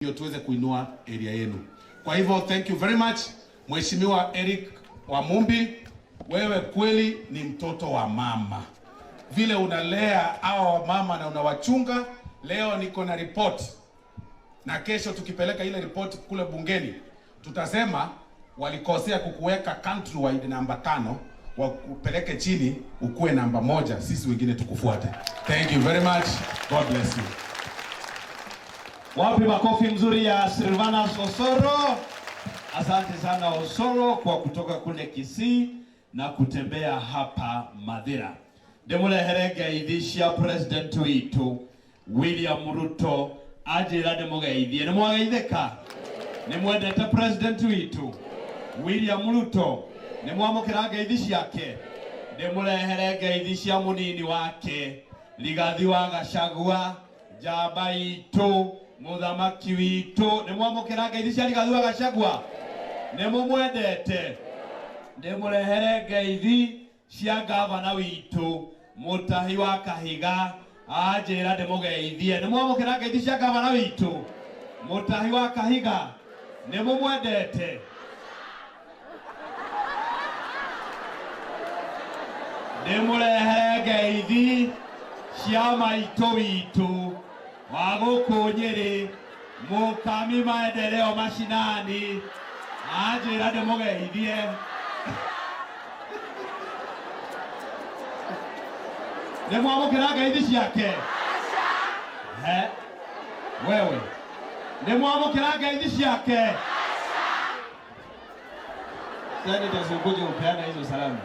ndio tuweze kuinua area yenu. Kwa hivyo thank you very much Mheshimiwa Eric Wamumbi, wewe kweli ni mtoto wa mama. Vile unalea hao mama na unawachunga, leo niko na report. Na kesho tukipeleka ile report kule bungeni, tutasema walikosea kukuweka countrywide namba 5, wakupeleke chini ukue namba 1, sisi wengine tukufuate. Thank you very much. God bless you. Wapi makofi mzuri ya Silvanus Osoro. Asante sana Osoro kwa kutoka kule Kisii na kutembea hapa Mathira. Ndemurehere idhisha president witu William Ruto ajira ndemugeithie. Nimwageitheka? Nimwendete president witu William Ruto? Nimwamukira ngeithi yake? Ndemurehere ngeithi munini wake Rigathi wa Gachagua, njamba itu, muthamaki witu. Nimwamukira ngeithi Rigathi wa Gachagua? Nimumwendete? Ndemurehere ngeithi cia gavana witu Mutahi wa Kahiga ajira ndemugeithie. Nimwamukira ngeithi cia gavana witu Mutahi wa Kahiga? Nimumwendete? Nimurehere ngeithi cia maitu witu wa guku Nyeri Mukami maendeleo Mashinani ajira ndemugeithie. Nimwamukira ngeithi ciake? Wewe nimwamukira ngeithi ciake? Sasa nitazunguje upeana hizo salamu.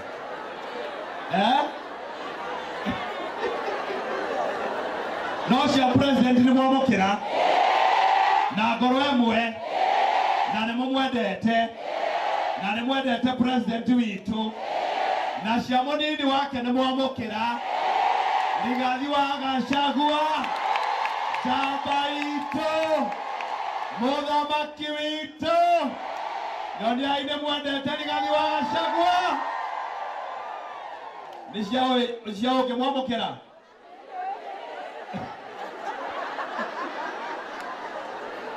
No cia president nimwamukira? Na ngoro emwe? Na nimumwendete? Na nimwendete president witu? Na cia munini wake nimwamukira? Rigathi wa Gachagua, njamba itu, muthamaki witu? Nyoniai nimwendete Rigathi wa Gachagua? Niciao kimwamukira?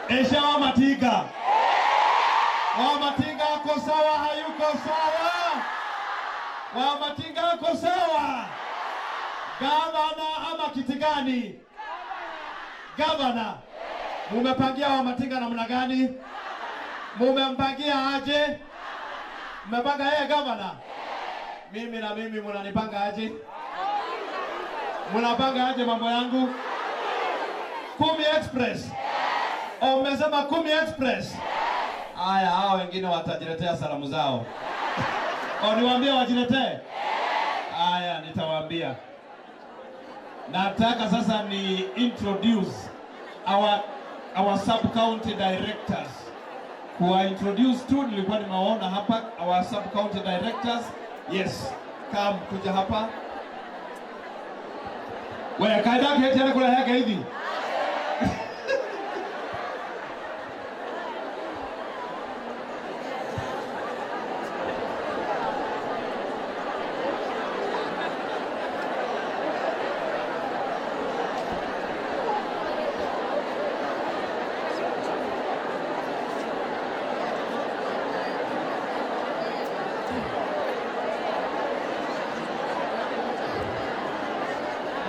Esha wa Matinga? Wa Matinga ako sawa hayuko sawa? Wa Matinga ako sawa? Gavana ama kiti gani? Gavana. Mumepangia wa Matinga namna gani? Mumempangia aje? Mmepanga yeye gavana? Mimi na mimi munanipanga aje? Munapanga aje mambo yangu? 10 Express. Umesema 10 Express. Aya, hao wengine watajiletea salamu zao. Niwaambie wajiletee? Aya, nitawaambia. Nataka sasa ni introduce our sub county directors. Kuwa introduce tu nilikuwa nimewaona hapa our sub county directors. Yes, come kuja hapa. Wewe kaida kete kula heka hivi.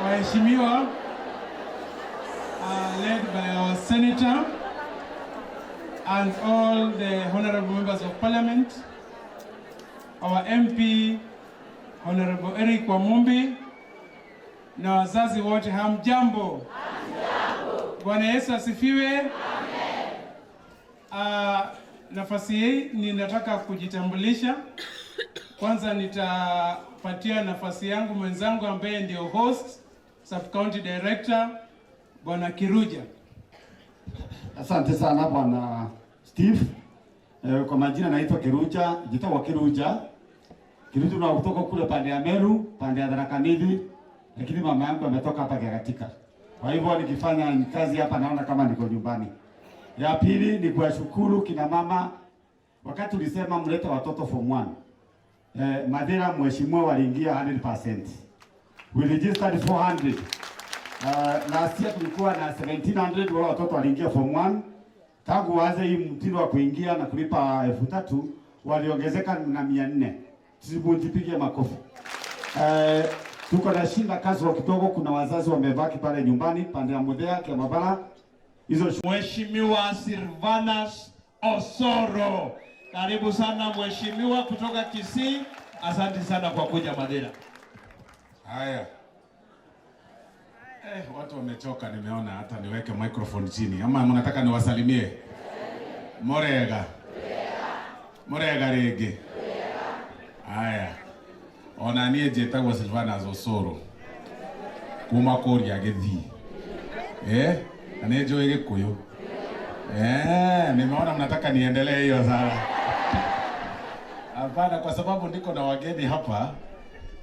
Waheshimiwa, led by our Senator and all the honorable members of Parliament, our MP, Honorable Eric Wamumbi, na wazazi wote, hamjambo? Bwana Yesu asifiwe. Nafasi hii ninataka kujitambulisha. Kwanza nitapatia nafasi yangu mwenzangu ambaye ndio host, Sub-County Director, Bwana Kiruja. Asante sana Bwana Steve. Kwa majina naitwa Kiruja, jitawa Kiruja. Kiruja na kutoka kule pande ya Meru, pande ya Tharaka Nithi, lakini mama yangu ametoka hapa Gagatika. Kwa hivyo nikifanya kazi hapa naona kama niko nyumbani. Ya pili ni kuwashukuru kina mama wakati ulisema mlete watoto form 1. Mathira mheshimiwa waliingia 100%. We registered 400. Last year tulikuwa na 1700 wale watoto waliingia form 1 tangu waanze hii mtindo wa kuingia na kulipa 3,000 waliongezeka na 400. Tusipojipigie makofi. Tuko na shinda kazi wa kidogo, kuna wazazi wamebaki pale nyumbani pande ya Muthea kwa Mabala. Hizo Mheshimiwa Silvanus Osoro. Karibu sana mheshimiwa kutoka Kisii. Asante sana kwa kuja Mathira. Haya. Watu wamechoka, nimeona hata niweke microphone chini. Ama mnataka niwasalimie? Morega. Morega rege. Haya. Ona niĩ njĩtagwo Silvanus Osoro. Kuma Kuria Githii. Na nĩ njũĩ Gĩkũyũ. Nimeona mnataka niendelee hiyo sana. Hapana, kwa sababu niko na wageni hapa.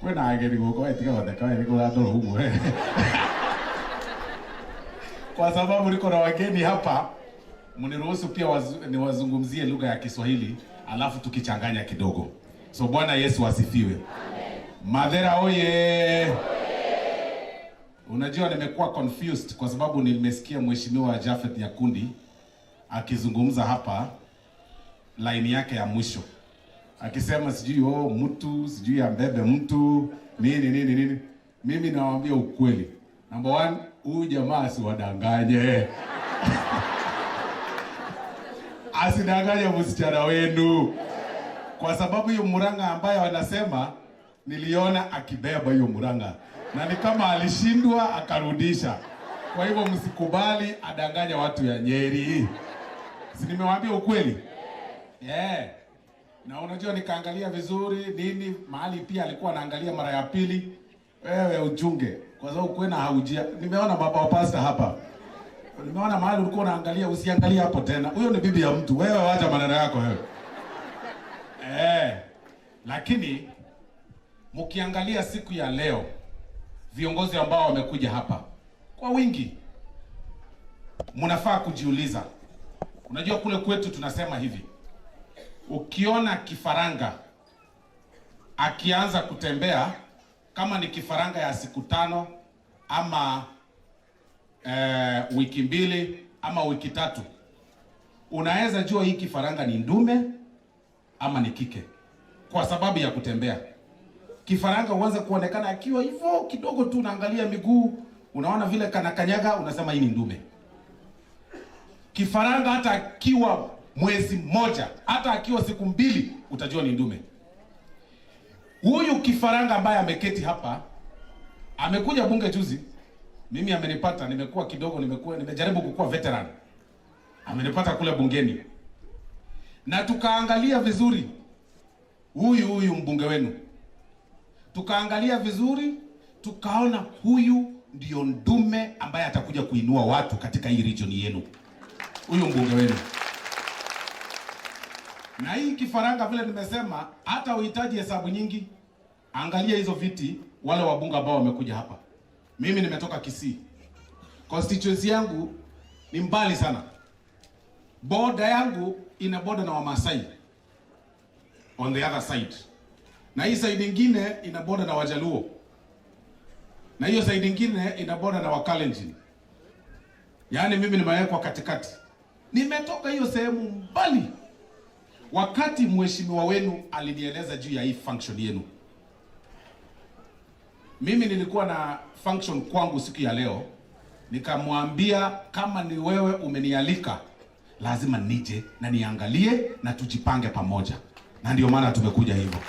Kwena ageni guko etiga watheka niko ndoro huko. Kwa sababu niko na wageni hapa, mniruhusu pia niwazungumzie lugha ya Kiswahili alafu tukichanganya kidogo. So Bwana Yesu asifiwe. Amen. Mathira oye. Unajua nimekuwa confused kwa sababu nimesikia mheshimiwa Japhet Nyakundi akizungumza hapa line yake ya mwisho. Akisema sijui mtu, sijui ambebe mtu, nini. Mimi nawaambia ukweli. Number 1, huyu jamaa asiwadanganye. Asidanganye msichana wenu. Kwa sababu hiyo muranga ambayo wanasema niliona akibeba hiyo muranga. Na ni kama alishindwa akarudisha. Kwa hivyo msikubali adanganye watu ya Nyeri. Si nimewaambia ukweli? Na unajua nikaangalia vizuri nini mahali pia alikuwa anaangalia mara ya pili. Wewe uchunge kwa sababu kwena haujia. Nimeona baba wa pastor hapa. Nimeona mahali ulikuwa unaangalia, usiangalie hapo tena. Huyo ni bibi ya mtu. Wewe wacha maneno yako wewe. Lakini mkiangalia siku ya leo viongozi ambao wamekuja hapa kwa wingi, mnafaa kujiuliza. Unajua kule kwetu tunasema hivi. Ukiona kifaranga akianza kutembea, kama ni kifaranga ya siku 5 ama wiki 2 ama wiki 3, unaweza jua hii kifaranga ni ndume ama ni kike kwa sababu ya kutembea. Kifaranga huanza kuonekana akiwa hivyo kidogo tu, unaangalia miguu, unaona vile kana kanyaga, unasema hii ni ndume. Kifaranga hata akiwa mwezi mmoja, hata akiwa siku 2, utajua ni ndume. Huyu kifaranga ambaye ameketi hapa, amekuja bunge juzi. Mimi amenipata, nimejaribu kukua veteran. Amenipata kule bungeni. Na tukaangalia vizuri huyu mbunge wenu. Tukaangalia vizuri, tukaona huyu ndio ndume ambaye atakuja kuinua watu katika hii region yenu. Huyu mbunge wenu. Na hii kifaranga vile nimesema, hata uhitaji hesabu nyingi. Angalia hizo viti, wale wabunge ambao wamekuja hapa. Mimi nimetoka Kisii. Constituency yangu ni mbali sana. Border yangu ina border na Wamasai on the other side. Na hii side nyingine ina border na Wajaluo. Na hiyo side nyingine ina border na Wakalenjin. Yaani mimi nimewekwa katikati. Nimetoka hiyo sehemu mbali. Wakati mheshimiwa wenu alinieleza juu ya hii function yenu, mimi nilikuwa na function kwangu siku ya leo. Nikamwambia kama ni wewe umenialika, lazima nije na niangalie na tujipange pamoja. Na ndio maana tumekuja hivyo.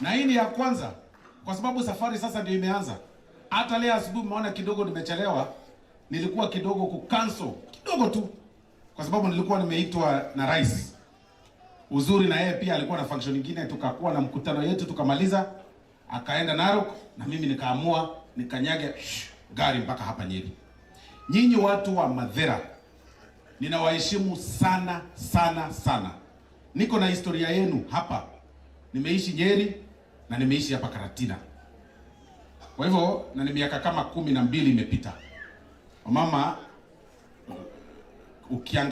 Na hii ni ya kwanza kwa sababu safari sasa ndio imeanza. Hata leo asubuhi umeona kidogo nimechelewa. Nilikuwa kidogo kucancel kidogo tu kwa sababu nilikuwa nimeitwa na rais. Uzuri na yeye pia alikuwa na function nyingine, tukakuwa na mkutano yetu tukamaliza, akaenda Narok na mimi nikaamua nikanyage gari mpaka hapa Nyeri. Nyinyi watu wa Mathira, ninawaheshimu sana sana sana. Niko na historia yenu hapa. Nimeishi Nyeri na nimeishi hapa Karatina. Kwa hivyo na ni miaka kama 12 imepita. Mama ukiangalia